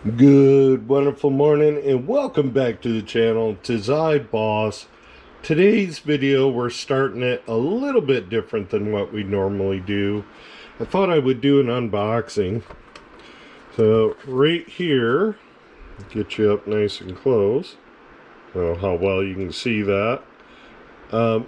Good wonderful morning and welcome back to the channel. 'Tis I, Boss. Today's video we're starting it a little bit different than what we normally do. I thought I would do an unboxing. So right here, get you up nice and close. I don't know how well you can see that.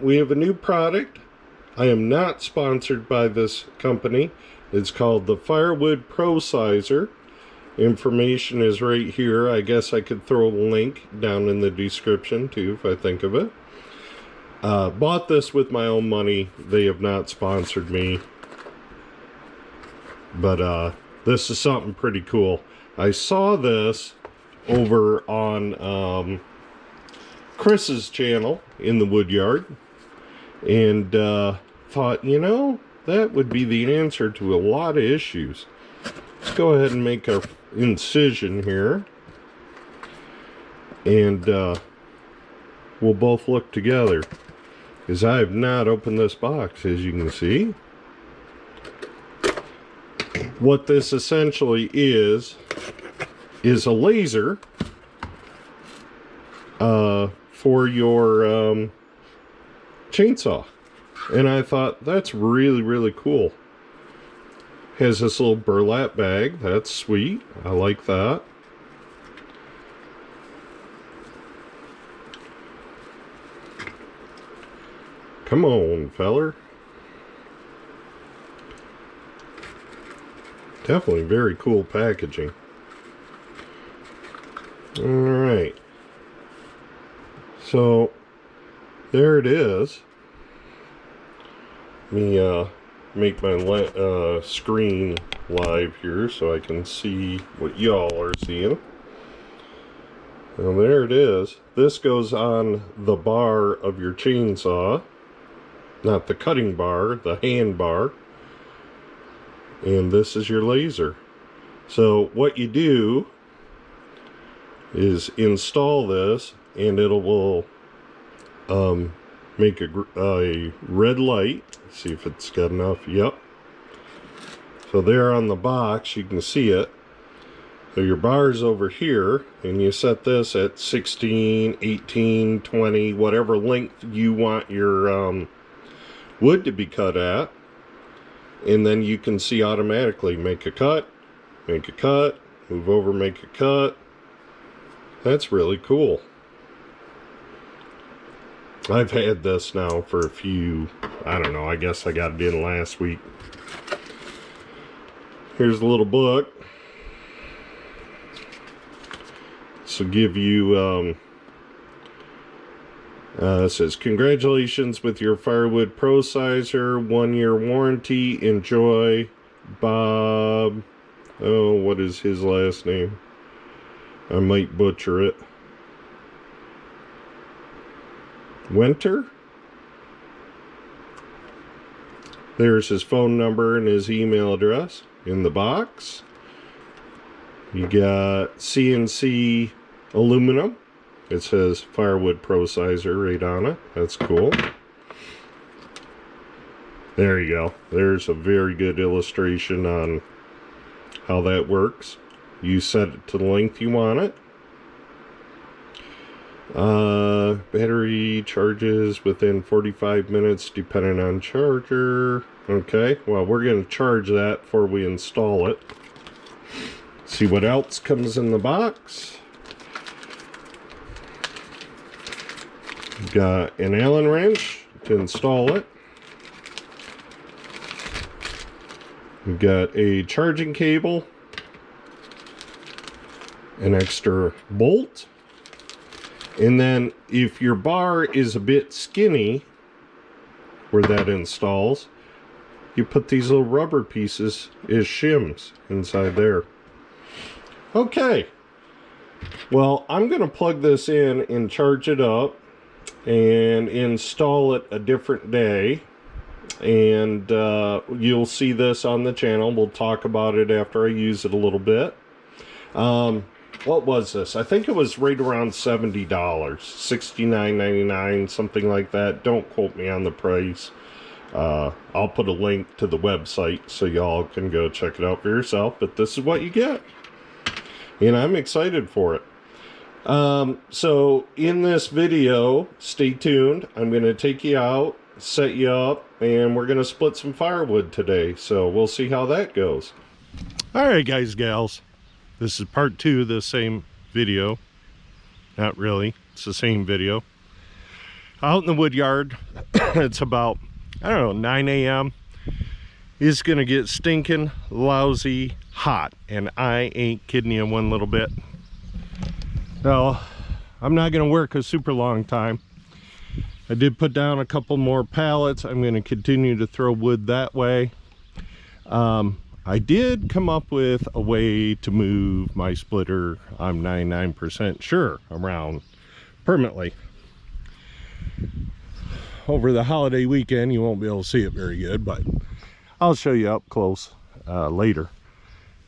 We have a new product. I am not sponsored by this company. It's called the Firewood Pro Sizer. Information is right here. I guess I could throw a link down in the description too if I think of it. Bought this with my own money. They have not sponsored me. But this is something pretty cool. I saw this over on Chris's channel in the Woodyard. And thought, you know, that would be the answer to a lot of issues. Let's go ahead and make our incision here, and we'll both look together, because I have not opened this box, as you can see. What this essentially is a laser for your chainsaw, and I thought that's really cool. Has this little burlap bag. That's sweet. I like that. Come on, feller. Definitely very cool packaging. Alright. So, there it is. Let me make my screen live here so I can see what y'all are seeing. And there it is. This goes on the bar of your chainsaw, not the cutting bar, the hand bar. And this is your laser. So what you do is install this, and it will make a red light. See if it's got enough. Yep. So there on the box you can see it. So your bar's over here, and you set this at 16, 18, 20, whatever length you want your wood to be cut at. And then you can see automatically make a cut, move over, make a cut. That's really cool. I've had this now for a few, I don't know, I guess I got it in last week. Here's a little book. So give you, it says, congratulations with your Firewood Pro Sizer, 1-year warranty, enjoy, Bob, oh, what is his last name? I might butcher it. Winter. There's his phone number and his email address in the box. You got CNC aluminum. It says Firewood Pro Sizer right on it. That's cool. There you go. There's a very good illustration on how that works. You set it to the length you want it. Battery charges within 45 minutes depending on charger. Okay, well, we're going to charge that before we install it. See what else comes in the box. Got an Allen wrench to install it. We've got a charging cable, an extra bolt. And then if your bar is a bit skinny where that installs, you put these little rubber pieces as shims inside there. Okay. Well, I'm going to plug this in and charge it up and install it a different day. And you'll see this on the channel. We'll talk about it after I use it a little bit. What was this? I think it was right around $70, $69.99, something like that. Don't quote me on the price. I'll put a link to the website so y'all can go check it out for yourself, but this is what you get. and I'm excited for it. So in this video, stay tuned. I'm going to take you out, set you up, and we're going to split some firewood today. So we'll see how that goes. All right, guys, gals. This is part 2 of the same video. Not really. It's the same video. Out in the wood yard, it's about, I don't know, 9 a.m. It's going to get stinking lousy hot. And I ain't kidding you one little bit. Well, I'm not going to work a super long time. I did put down a couple more pallets. I'm going to continue to throw wood that way. I did come up with a way to move my splitter, I'm 99% sure, around permanently. Over the holiday weekend, you won't be able to see it very good, but I'll show you up close later.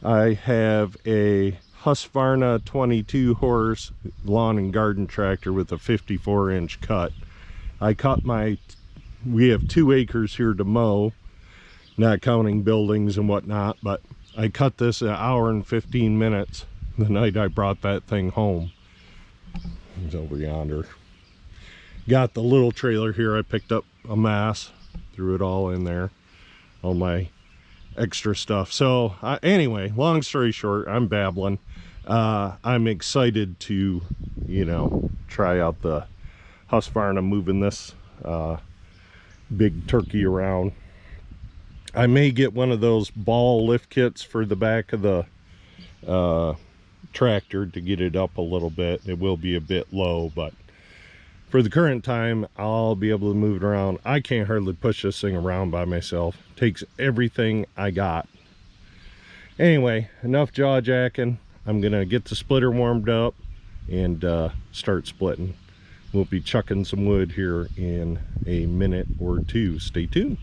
I have a Husqvarna 22 horse lawn and garden tractor with a 54-inch cut. We have 2 acres here to mow, not counting buildings and whatnot, but I cut this an hour and 15 minutes the night I brought that thing home. It's over yonder. Got the little trailer here. I picked up a mass, threw it all in there, all my extra stuff. So anyway, long story short, I'm babbling. I'm excited to, try out the Husqvarna moving this big turkey around. I may get one of those ball lift kits for the back of the tractor to get it up a little bit. It will be a bit low, but for the current time, I'll be able to move it around. I can't hardly push this thing around by myself. It takes everything I got. Anyway, enough jaw jacking. I'm gonna get the splitter warmed up and start splitting. We'll be chucking some wood here in a minute or two. Stay tuned.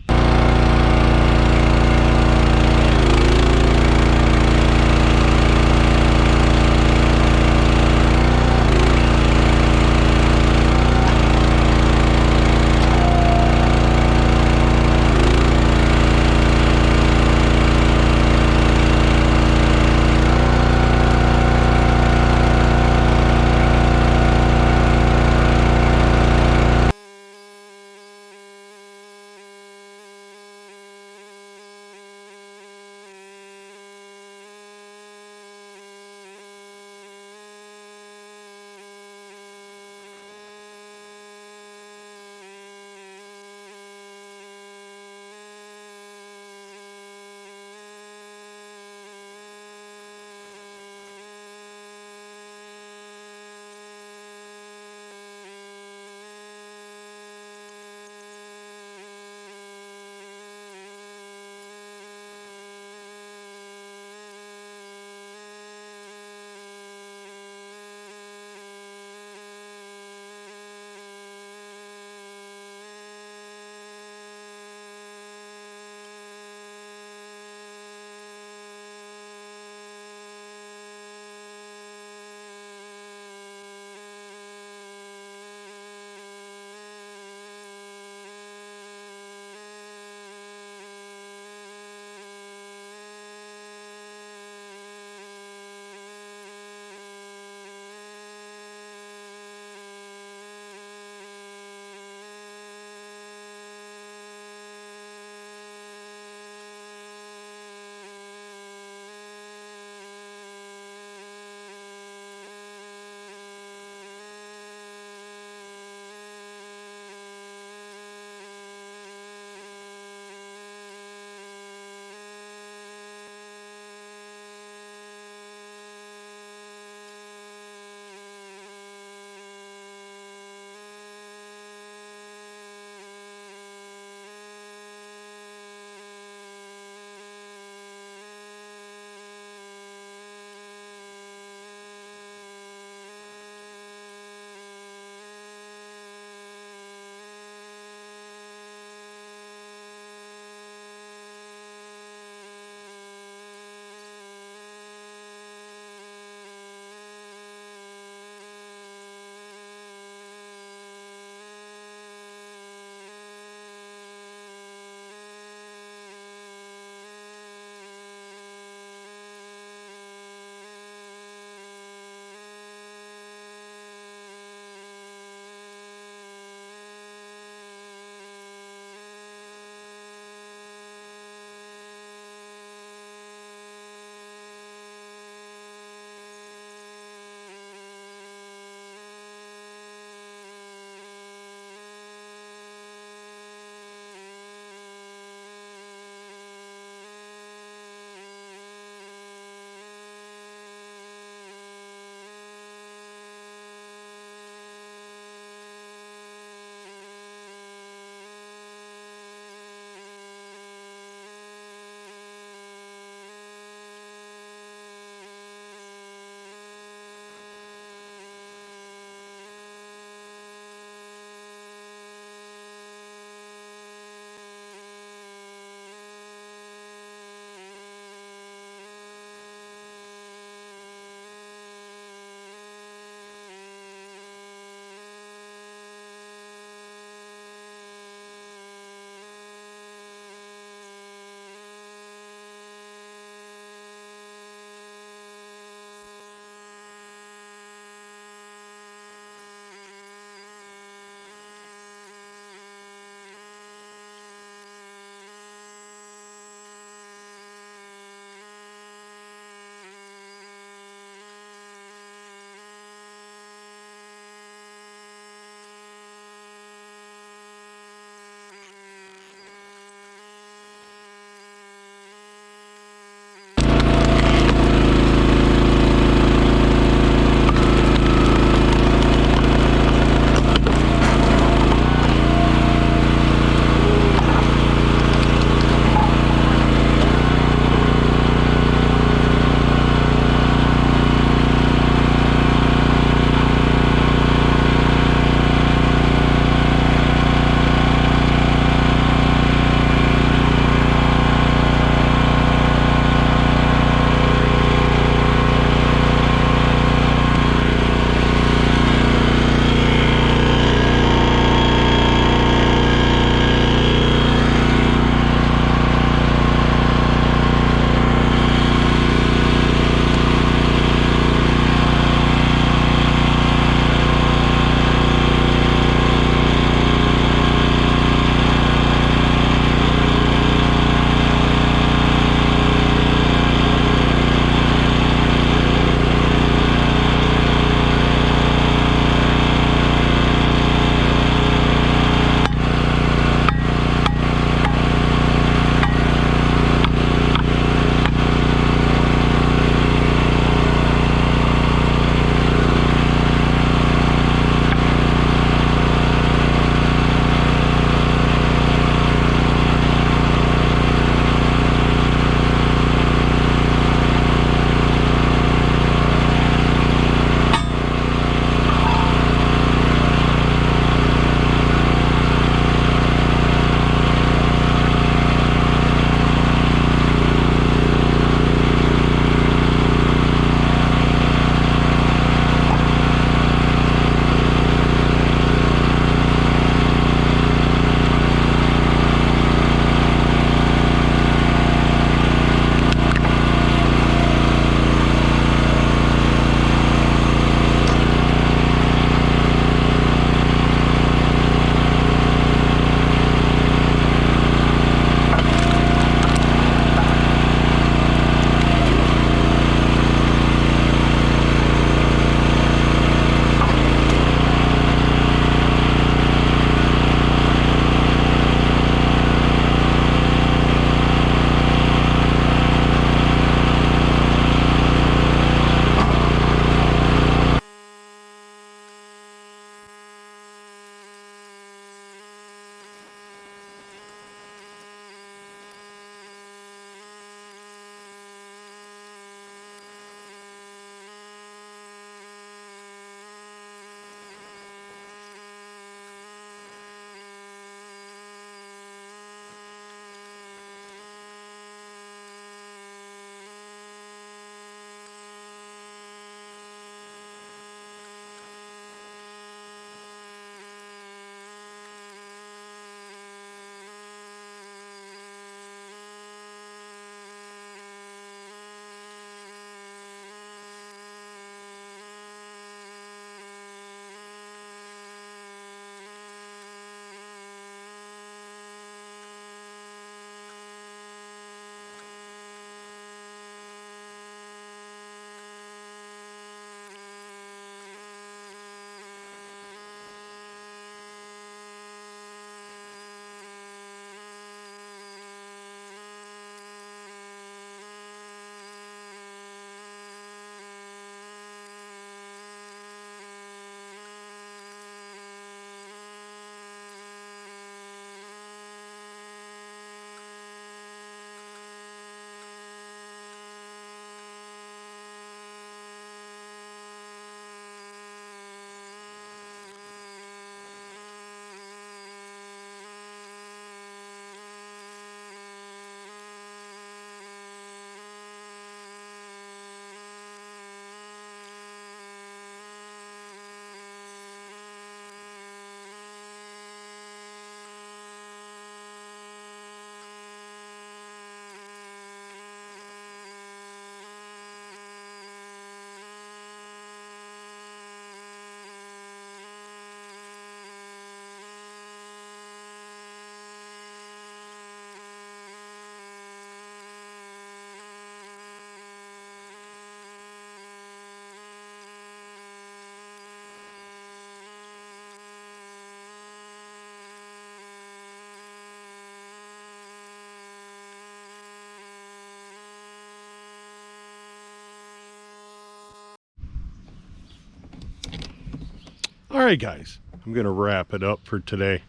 All right, guys, I'm going to wrap it up for today.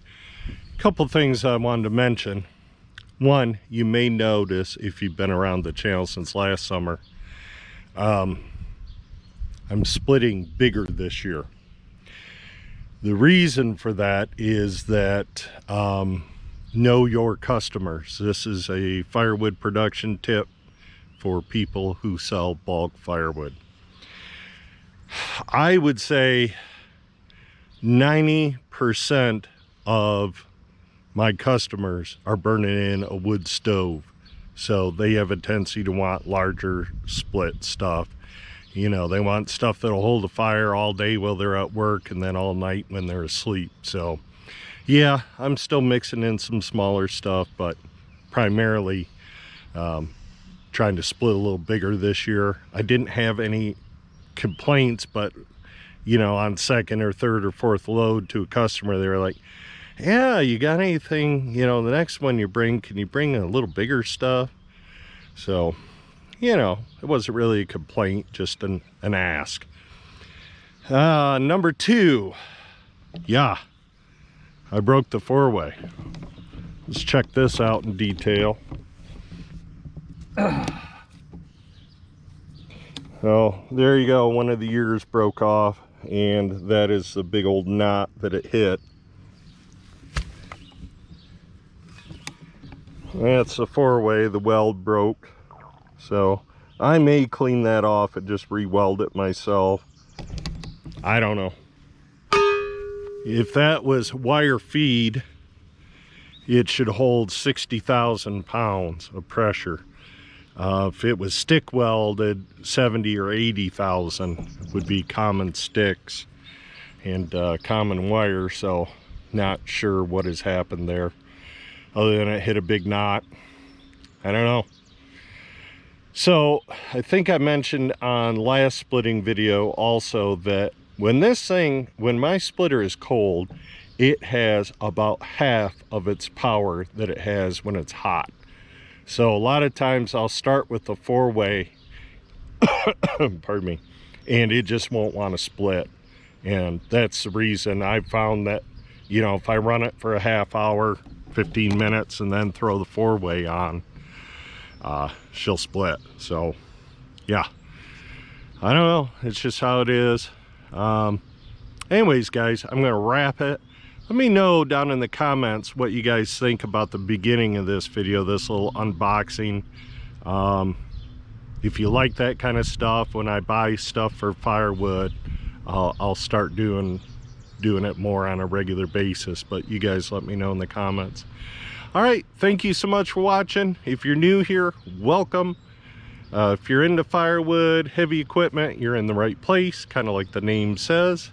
A couple things I wanted to mention. One, you may notice if you've been around the channel since last summer, I'm splitting bigger this year. The reason for that is that know your customers. This is a firewood production tip for people who sell bulk firewood. I would say 90% of my customers are burning in a wood stove, so they have a tendency to want larger split stuff. You know, they want stuff that'll hold a fire all day while they're at work and then all night when they're asleep. So yeah, I'm still mixing in some smaller stuff, but primarily trying to split a little bigger this year. I didn't have any complaints, but you know, on second or third or fourth load to a customer, they were like, yeah, you got anything, you know, the next one you bring, can you bring a little bigger stuff? So, you know, it wasn't really a complaint, just an ask. Number two, yeah, I broke the four-way. Let's check this out in detail. Oh, there you go, one of the ears broke off, and that is the big old knot that it hit. That's the four-way, the weld broke. So I may clean that off and just re-weld it myself. I don't know. If that was wire feed, it should hold 60,000 pounds of pressure. If it was stick welded, 70 or 80,000 would be common sticks and common wire. So not sure what has happened there, other than it hit a big knot. I don't know. So I think I mentioned on last splitting video also that when my splitter is cold, it has about half of its power that it has when it's hot. So a lot of times I'll start with the four-way, pardon me, and it just won't want to split. And that's the reason I found that, you know, if I run it for a half hour, 15 minutes, and then throw the four-way on, she'll split. So yeah, I don't know, it's just how it is. Anyways, guys, I'm gonna wrap it. Let me know down in the comments what you guys think about the beginning of this video, this little unboxing. If you like that kind of stuff, when I buy stuff for firewood, I'll start doing it more on a regular basis, but you guys let me know in the comments. All right, thank you so much for watching. If you're new here, welcome. If you're into firewood, heavy equipment, you're in the right place, kind of like the name says.